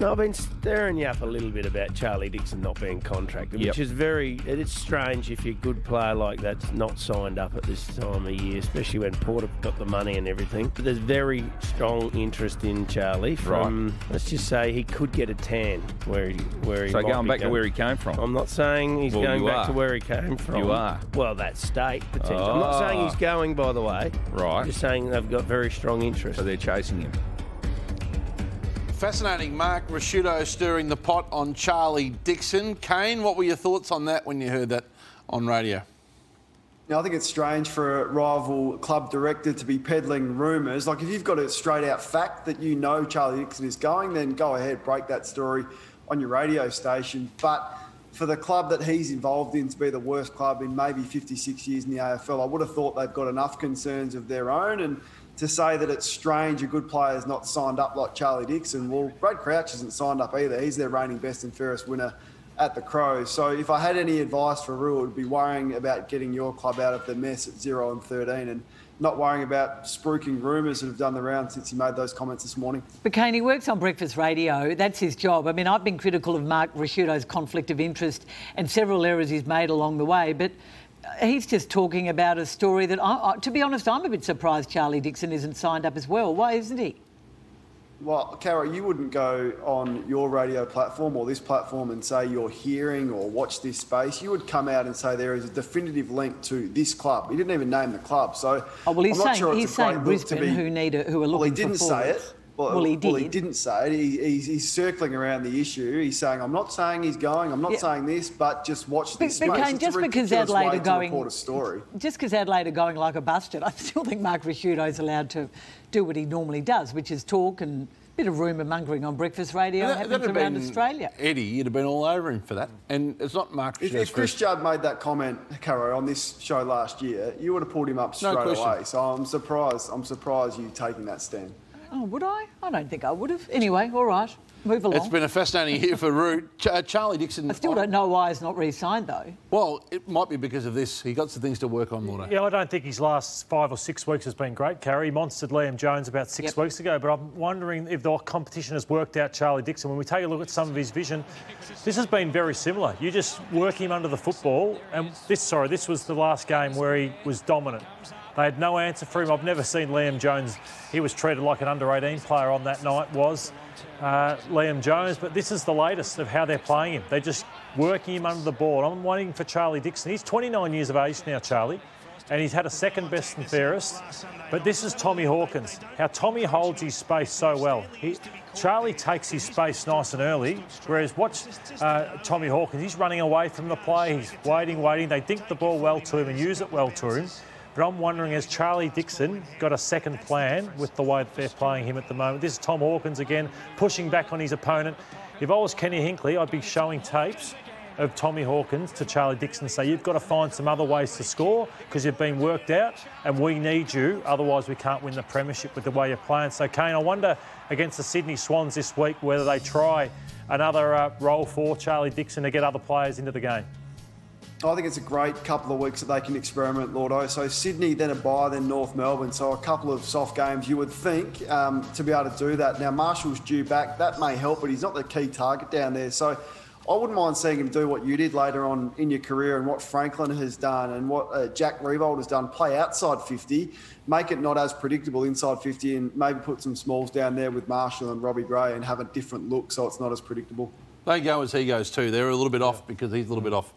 No, I've been stirring you up a little bit about Charlie Dixon not being contracted, which is it's strange if you're a good player like that's not signed up at this time of year, especially when Porter got the money and everything. But there's very strong interest in Charlie from, let's just say, he could get a tan where he So going back to where he came from? I'm not saying he's going back to where he came from. You are? Well, that state, potentially. I'm not saying he's going, by the way. Right. I'm just saying they've got very strong interest. So they're chasing him. Fascinating. Mark Ricciuto stirring the pot on Charlie Dixon. Kane, what were your thoughts on that when you heard that on radio? Now, I think it's strange for a rival club director to be peddling rumours. Like, if you've got a straight-out fact that you know Charlie Dixon is going, then go ahead, break that story on your radio station. But for the club that he's involved in to be the worst club in maybe 56 years in the AFL, I would have thought they've got enough concerns of their own. And to say that it's strange a good player's not signed up like Charlie Dixon, well, Brad Crouch isn't signed up either. He's their reigning best and fairest winner at the Crows. So if I had any advice for Rue, it would be worrying about getting your club out of the mess at 0-13 and not worrying about spruiking rumours that have done the round since he made those comments this morning. But Kane, he works on breakfast radio. That's his job. I mean, I've been critical of Mark Ricciuto's conflict of interest and several errors he's made along the way, but he's just talking about a story that, to be honest, I'm a bit surprised Charlie Dixon isn't signed up as well. Why isn't he? Well, Cara, you wouldn't go on your radio platform or this platform and say you're hearing or watch this space. You would come out and say there is a definitive link to this club. He didn't even name the club. So he's saying Brisbane who are looking for Well, he didn't say it. Well, he did. Well, he didn't say it. He's circling around the issue. He's saying, I'm not saying he's going, I'm not saying this, but just watch this space. Kane, just because Adelaide are going, report a story. Just because Adelaide are going like a bastard, I still think Mark Ricciuto is allowed to do what he normally does, which is talk and a bit of rumour mongering on breakfast radio happens around Australia. Eddie, you'd have been all over him for that. And it's not Mark Ricciuto's If Chris Judd made that comment, Caro, on this show last year, you would have pulled him up straight away. So I'm surprised you taking that stand. Oh, would I? I don't think I would have. Anyway, all right, move along. It's been a fascinating year for Root. Charlie Dixon... I still don't know why he's not re-signed, though. Well, it might be because of this. He got some things to work on, Mordo. Yeah, I don't think his last 5 or 6 weeks has been great, Carrie. He monstered Liam Jones about 6 weeks ago, but I'm wondering if the competition has worked out Charlie Dixon. When we take a look at some of his vision, this has been very similar. You just work him under the football, and this was the last game where he was dominant. They had no answer for him. I've never seen Liam Jones. He was treated like an under-18 player on that night, Liam Jones. But this is the latest of how they're playing him. They're just working him under the ball. I'm waiting for Charlie Dixon. He's 29 years of age now, Charlie, and he's had a second best and fairest. But this is Tommy Hawkins, how Tommy holds his space so well. Charlie takes his space nice and early, whereas watch Tommy Hawkins. He's running away from the play. He's waiting. They dink the ball well to him and use it well to him. But I'm wondering, has Charlie Dixon got a second plan with the way that they're playing him at the moment? This is Tom Hawkins again, pushing back on his opponent. If I was Kenny Hinkley, I'd be showing tapes of Tommy Hawkins to Charlie Dixon and say, you've got to find some other ways to score because you've been worked out and we need you, otherwise we can't win the premiership with the way you're playing. So, Kane, I wonder against the Sydney Swans this week whether they try another role for Charlie Dixon to get other players into the game. I think it's a great couple of weeks that they can experiment, Lordo. So Sydney, then a bye, then North Melbourne. So a couple of soft games, you would think, to be able to do that. Now, Marshall's due back. That may help, but he's not the key target down there. So I wouldn't mind seeing him do what you did later on in your career and what Franklin has done and what Jack Riewoldt has done. Play outside 50, make it not as predictable inside 50 and maybe put some smalls down there with Marshall and Robbie Gray and have a different look so it's not as predictable. They go as he goes too. They're a little bit off because he's a little bit off